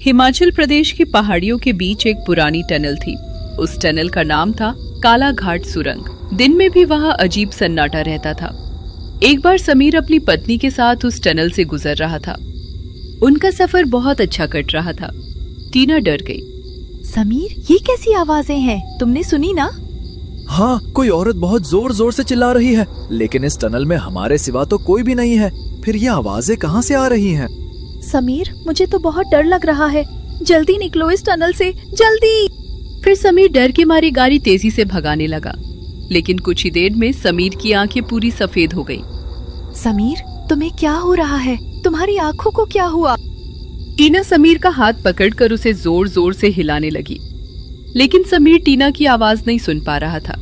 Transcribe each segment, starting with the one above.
हिमाचल प्रदेश की पहाड़ियों के बीच एक पुरानी टनल थी। उस टनल का नाम था काला घाट सुरंग। दिन में भी वहाँ अजीब सन्नाटा रहता था। एक बार समीर अपनी पत्नी के साथ उस टनल से गुजर रहा था। उनका सफर बहुत अच्छा कट रहा था। टीना डर गई। समीर, ये कैसी आवाजें हैं? तुमने सुनी ना? हाँ, कोई औरत बहुत जोर जोर से चिल्ला रही है, लेकिन इस टनल में हमारे सिवा तो कोई भी नहीं है। फिर ये आवाजें कहाँ से आ रही हैं? समीर, मुझे तो बहुत डर लग रहा है। जल्दी निकलो इस टनल से, जल्दी। फिर समीर डर के मारे गाड़ी तेजी से भगाने लगा, लेकिन कुछ ही देर में समीर की आंखें पूरी सफेद हो गई। समीर, तुम्हें क्या हो रहा है? तुम्हारी आंखों को क्या हुआ? टीना समीर का हाथ पकड़कर उसे जोर जोर से हिलाने लगी, लेकिन समीर टीना की आवाज नहीं सुन पा रहा था।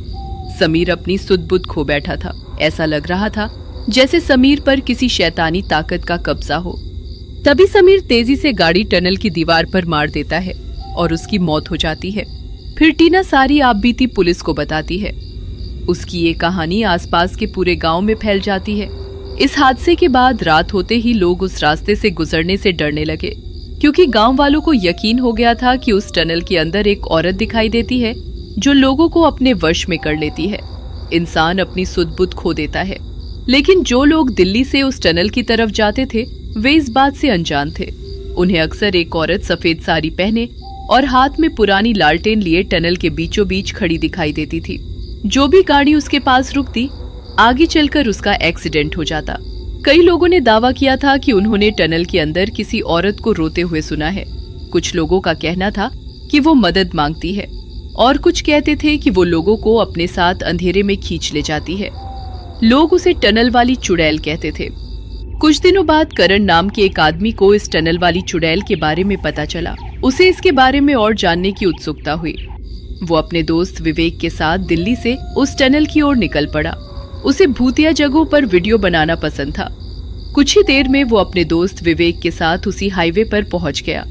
समीर अपनी सुध-बुध खो बैठा था। ऐसा लग रहा था जैसे समीर पर किसी शैतानी ताकत का कब्जा हो। तभी समीर तेजी से गाड़ी टनल की दीवार पर मार देता है और उसकी मौत हो जाती है। फिर टीना सारी आपबीती पुलिस को बताती है। उसकी ये कहानी आसपास के पूरे गांव में फैल जाती है। इस हादसे के बाद रात होते ही लोग उस रास्ते से गुजरने से डरने लगे, क्योंकि गांव वालों को यकीन हो गया था कि उस टनल के अंदर एक औरत दिखाई देती है जो लोगों को अपने वश में कर लेती है। इंसान अपनी सुध-बुध खो देता है, लेकिन जो लोग दिल्ली से उस टनल की तरफ जाते थे वे इस बात से अनजान थे। उन्हें अक्सर एक औरत सफेद साड़ी पहने और हाथ में पुरानी लालटेन लिए टनल के बीचों बीच खड़ी दिखाई देती थी। जो भी गाड़ी उसके पास रुकती, आगे चलकर उसका एक्सीडेंट हो जाता। कई लोगों ने दावा किया था कि उन्होंने टनल के अंदर किसी औरत को रोते हुए सुना है। कुछ लोगों का कहना था कि वो मदद मांगती है और कुछ कहते थे कि वो लोगों को अपने साथ अंधेरे में खींच ले जाती है। लोग उसे टनल वाली चुड़ैल कहते थे। कुछ दिनों बाद करण नाम के एक आदमी को इस टनल वाली चुड़ैल के बारे में पता चला। उसे इसके बारे में और जानने की उत्सुकता हुई। वो अपने दोस्त विवेक के साथ दिल्ली से उस टनल की ओर निकल पड़ा। उसे भूतिया जगहों पर वीडियो बनाना पसंद था। कुछ ही देर में वो अपने दोस्त विवेक के साथ उसी हाईवे पर पहुंच गया।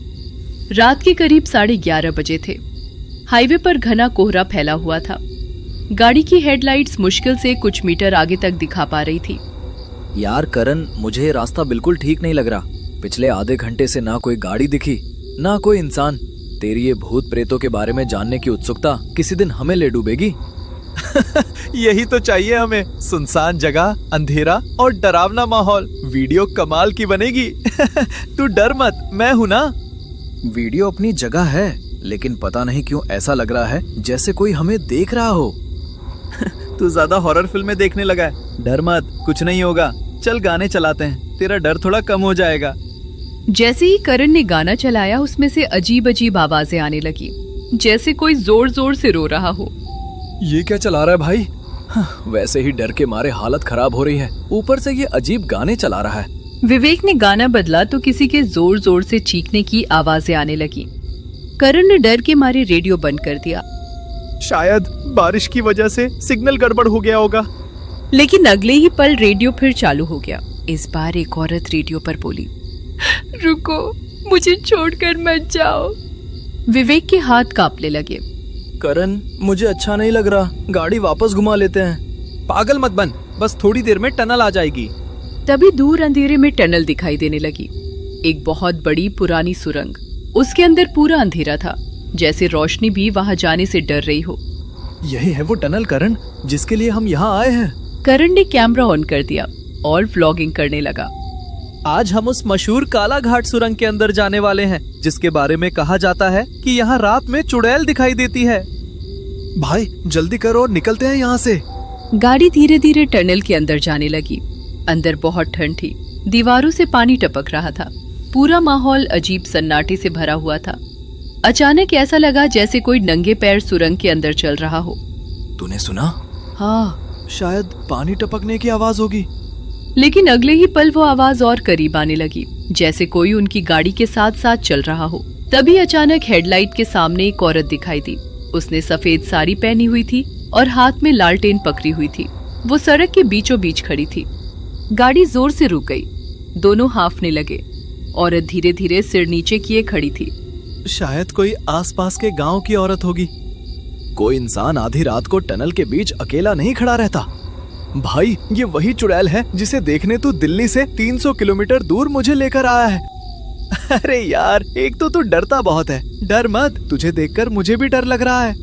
रात के करीब 11:30 बजे थे। हाईवे पर घना कोहरा फैला हुआ था। गाड़ी की हेडलाइट्स मुश्किल से कुछ मीटर आगे तक दिखा पा रही थी। यार करण, मुझे रास्ता बिल्कुल ठीक नहीं लग रहा। पिछले आधे घंटे से ना कोई गाड़ी दिखी, ना कोई इंसान। तेरी ये भूत प्रेतों के बारे में जानने की उत्सुकता किसी दिन हमें ले डूबेगी। यही तो चाहिए हमें। सुनसान जगह, अंधेरा और डरावना माहौल। वीडियो कमाल की बनेगी। तू डर मत, मैं हूं ना। वीडियो अपनी जगह है, लेकिन पता नहीं क्यों ऐसा लग रहा है जैसे कोई हमें देख रहा हो। तू ज्यादा हॉरर फिल्में देखने लगा है। डर मत, कुछ नहीं होगा। चल गाने चलाते हैं, तेरा डर थोड़ा कम हो जाएगा। जैसे ही करण ने गाना चलाया, उसमें से अजीब अजीब आवाजें आने लगी, जैसे कोई जोर जोर से रो रहा हो। ये क्या चला रहा है भाई? वैसे ही डर के मारे हालत खराब हो रही है, ऊपर से ये अजीब गाने चला रहा है। विवेक ने गाना बदला तो किसी के जोर जोर से चीखने की आवाजें आने लगी। करण ने डर के मारे रेडियो बंद कर दिया। शायद बारिश की वजह से सिग्नल गड़बड़ हो गया होगा। लेकिन अगले ही पल रेडियो फिर चालू हो गया। इस बार एक औरत रेडियो पर बोली, रुको, मुझे छोड़कर मत जाओ। विवेक के हाथ कांपने लगे। करण, मुझे अच्छा नहीं लग रहा। गाड़ी वापस घुमा लेते हैं। पागल मत बन, बस थोड़ी देर में टनल आ जाएगी। तभी दूर अंधेरे में टनल दिखाई देने लगी। एक बहुत बड़ी पुरानी सुरंग। उसके अंदर पूरा अंधेरा था, जैसे रोशनी भी वहां जाने से डर रही हो। यही है वो टनल करण, जिसके लिए हम यहाँ आए हैं। करण ने कैमरा ऑन कर दिया और व्लॉगिंग करने लगा। आज हम उस मशहूर काला घाट सुरंग के अंदर जाने वाले हैं, जिसके बारे में कहा जाता है कि यहाँ रात में चुड़ैल दिखाई देती है। भाई जल्दी करो और निकलते हैं यहाँ से। गाड़ी धीरे धीरे टनल के अंदर जाने लगी। अंदर बहुत ठंड थी। दीवारों से पानी टपक रहा था। पूरा माहौल अजीब सन्नाटे से भरा हुआ था। अचानक ऐसा लगा जैसे कोई नंगे पैर सुरंग के अंदर चल रहा हो। तूने सुना? हाँ, शायद पानी टपकने की आवाज होगी। लेकिन अगले ही पल वो आवाज और करीब आने लगी, जैसे कोई उनकी गाड़ी के साथ साथ चल रहा हो। तभी अचानक हेडलाइट के सामने एक औरत दिखाई दी। उसने सफेद साड़ी पहनी हुई थी और हाथ में लालटेन पकड़ी हुई थी। वो सड़क के बीचों बीच खड़ी थी। गाड़ी जोर से रुक गई। दोनों हांफने लगे। औरत धीरे धीरे सिर नीचे किए खड़ी थी। शायद कोई आसपास के गांव की औरत होगी। कोई इंसान आधी रात को टनल के बीच अकेला नहीं खड़ा रहता। भाई, ये वही चुड़ैल है जिसे देखने तू दिल्ली से 300 किलोमीटर दूर मुझे लेकर आया है। अरे यार, एक तो तू डरता बहुत है। डर मत, तुझे देखकर मुझे भी डर लग रहा है।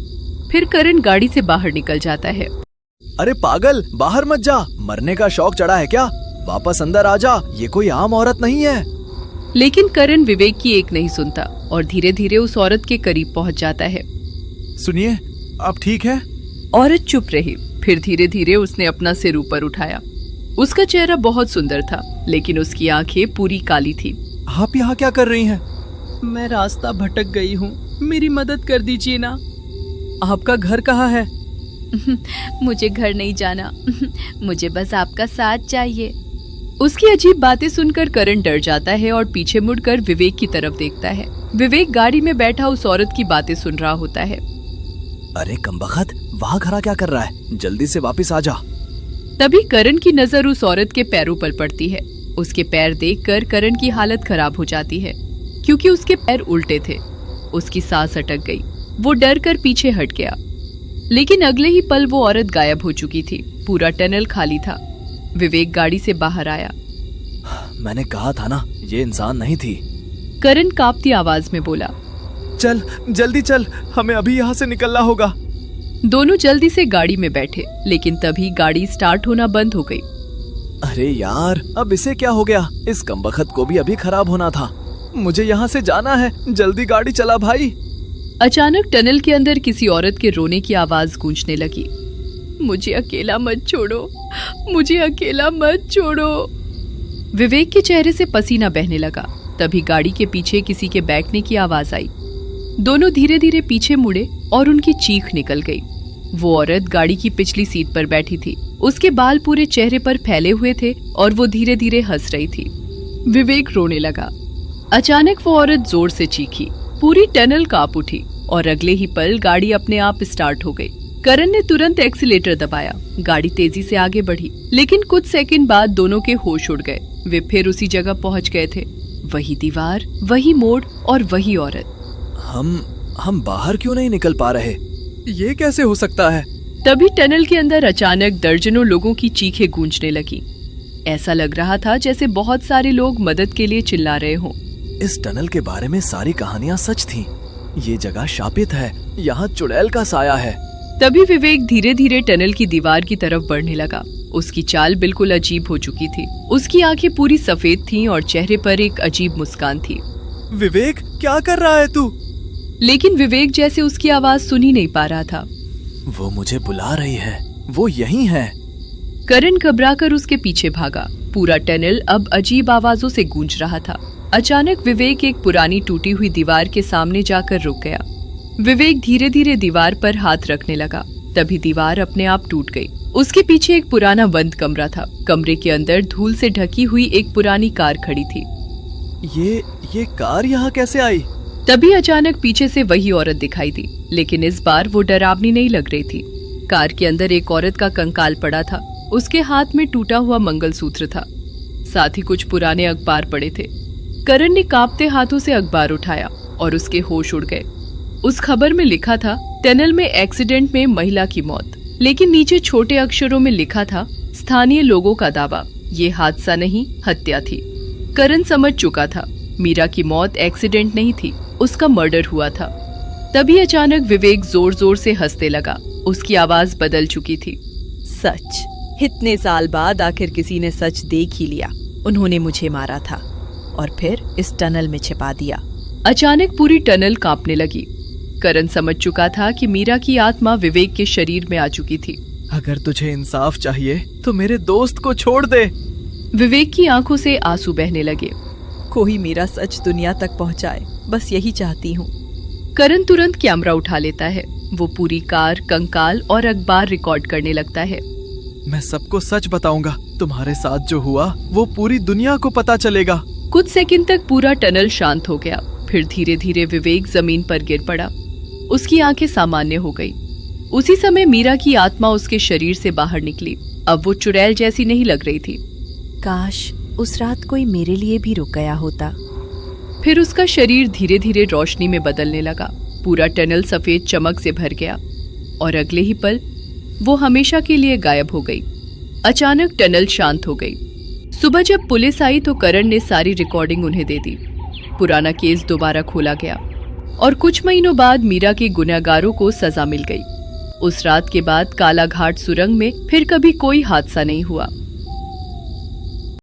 फिर करण गाड़ी से बाहर निकल जाता है। अरे पागल, बाहर मत जा। मरने का शौक चढ़ा है क्या? वापस अंदर आ जा, ये कोई आम औरत नहीं है। लेकिन करण विवेक की एक नहीं सुनता और धीरे धीरे उस औरत के करीब पहुंच जाता है। सुनिए, आप ठीक है? औरत चुप रही। फिर धीरे धीरे उसने अपना सिर ऊपर उठाया। उसका चेहरा बहुत सुंदर था, लेकिन उसकी आंखें पूरी काली थी। आप यहाँ क्या कर रही हैं? मैं रास्ता भटक गई हूँ, मेरी मदद कर दीजिए ना। आपका घर कहाँ है? मुझे घर नहीं जाना, मुझे बस आपका साथ चाहिए। उसकी अजीब बातें सुनकर करण डर जाता है और पीछे मुड़कर विवेक की तरफ देखता है। विवेक गाड़ी में बैठा उस औरत की बातें सुन रहा होता है। अरे कमबख्त, वहाँ खड़ा क्या कर रहा है? जल्दी से वापस आ जा। तभी करण की नजर उस औरत के पैरों पर पड़ती है। उसके पैर देखकर करण की हालत खराब हो जाती है, क्योंकि उसके पैर उल्टे थे। उसकी सांस अटक गई। वो डर कर पीछे हट गया, लेकिन अगले ही पल वो औरत गायब हो चुकी थी। पूरा टनल खाली था। विवेक गाड़ी से बाहर आया। मैंने कहा था ना, ये इंसान नहीं थी। करण कांपती आवाज में बोला। चल जल्दी चल, हमें अभी यहाँ से निकलना होगा। दोनों जल्दी से गाड़ी में बैठे, लेकिन तभी गाड़ी स्टार्ट होना बंद हो गई। अरे यार, अब इसे क्या हो गया? इस कमबख्त को भी अभी खराब होना था। मुझे यहाँ से जाना है, जल्दी गाड़ी चला भाई। अचानक टनल के अंदर किसी औरत के रोने की आवाज गूंजने लगी। मुझे अकेला मत छोड़ो, मुझे अकेला मत छोड़ो। विवेक के चेहरे से पसीना बहने लगा। तभी गाड़ी के पीछे किसी के बैठने की आवाज आई। दोनों धीरे धीरे पीछे मुड़े और उनकी चीख निकल गई। वो औरत गाड़ी की पिछली सीट पर बैठी थी। उसके बाल पूरे चेहरे पर फैले हुए थे और वो धीरे धीरे हंस रही थी। विवेक रोने लगा। अचानक वो औरत जोर से चीखी। पूरी टनल कांप उठी और अगले ही पल गाड़ी अपने आप स्टार्ट हो गई। करण ने तुरंत एक्सीलेटर दबाया। गाड़ी तेजी से आगे बढ़ी, लेकिन कुछ सेकंड बाद दोनों के होश उड़ गए। वे फिर उसी जगह पहुंच गए थे। वही दीवार, वही मोड़ और वही औरत। हम बाहर क्यों नहीं निकल पा रहे? ये कैसे हो सकता है? तभी टनल के अंदर अचानक दर्जनों लोगों की चीखें गूंजने लगी। ऐसा लग रहा था जैसे बहुत सारे लोग मदद के लिए चिल्ला रहे हों। इस टनल के बारे में सारी कहानियां सच थीं। ये जगह शापित है, यहाँ चुड़ैल का साया है। तभी विवेक धीरे धीरे टनल की दीवार की तरफ बढ़ने लगा। उसकी चाल बिल्कुल अजीब हो चुकी थी। उसकी आंखें पूरी सफेद थीं और चेहरे पर एक अजीब मुस्कान थी। विवेक, क्या कर रहा है तू? लेकिन विवेक जैसे उसकी आवाज सुन ही नहीं पा रहा था। वो मुझे बुला रही है, वो यहीं है। करण घबराकर उसके पीछे भागा। पूरा टनल अब अजीब आवाजों से गूंज रहा था। अचानक विवेक एक पुरानी टूटी हुई दीवार के सामने जाकर रुक गया। विवेक धीरे धीरे दीवार पर हाथ रखने लगा। तभी दीवार अपने आप टूट गई। उसके पीछे एक पुराना बंद कमरा था। कमरे के अंदर धूल से ढकी हुई एक पुरानी कार खड़ी थी। ये कार यहाँ कैसे आई? तभी अचानक पीछे से वही औरत दिखाई दी, लेकिन इस बार वो डरावनी नहीं लग रही थी। कार के अंदर एक औरत का कंकाल पड़ा था। उसके हाथ में टूटा हुआ मंगलसूत्र था। साथ ही कुछ पुराने अखबार पड़े थे। करण ने कांपते हाथों से अखबार उठाया और उसके होश उड़ गए। उस खबर में लिखा था, टनल में एक्सीडेंट में महिला की मौत, लेकिन नीचे छोटे अक्षरों में लिखा था, स्थानीय लोगों का दावा, ये हादसा नहीं, हत्या थी। करण समझ चुका था, मीरा की मौत एक्सीडेंट नहीं थी, उसका मर्डर हुआ था। तभी अचानक विवेक जोर जोर से हंसने लगा। उसकी आवाज बदल चुकी थी। सच, इतने साल बाद आखिर किसी ने सच देख ही लिया। उन्होंने मुझे मारा था और फिर इस टनल में छिपा दिया। अचानक पूरी टनल कांपने लगी। करण समझ चुका था कि मीरा की आत्मा विवेक के शरीर में आ चुकी थी। अगर तुझे इंसाफ चाहिए तो मेरे दोस्त को छोड़ दे। विवेक की आंखों से आंसू बहने लगे। कोई मेरा सच दुनिया तक पहुंचाए, बस यही चाहती हूँ। करण तुरंत कैमरा उठा लेता है। वो पूरी कार, कंकाल और अखबार रिकॉर्ड करने लगता है। मैं सबको सच बताऊंगा। तुम्हारे साथ जो हुआ वो पूरी दुनिया को पता चलेगा। कुछ सेकंड तक पूरा टनल शांत हो गया। फिर धीरे धीरे विवेक जमीन पर गिर पड़ा। उसकी आंखें सामान्य हो गई। उसी समय मीरा की आत्मा उसके शरीर से बाहर निकली। अब वो चुड़ैल जैसी नहीं लग रही थी। काश उस रात कोई मेरे लिए भी रुक गया होता। फिर उसका शरीर धीरे धीरे रोशनी में बदलने लगा। पूरा टनल सफेद चमक से भर गया और अगले ही पल वो हमेशा के लिए गायब हो गई। अचानक टनल शांत हो गई। सुबह जब पुलिस आई तो करण ने सारी रिकॉर्डिंग उन्हें दे दी। पुराना केस दोबारा खोला गया और कुछ महीनों बाद मीरा के गुनहगारों को सजा मिल गई। उस रात के बाद काला घाट सुरंग में फिर कभी कोई हादसा नहीं हुआ।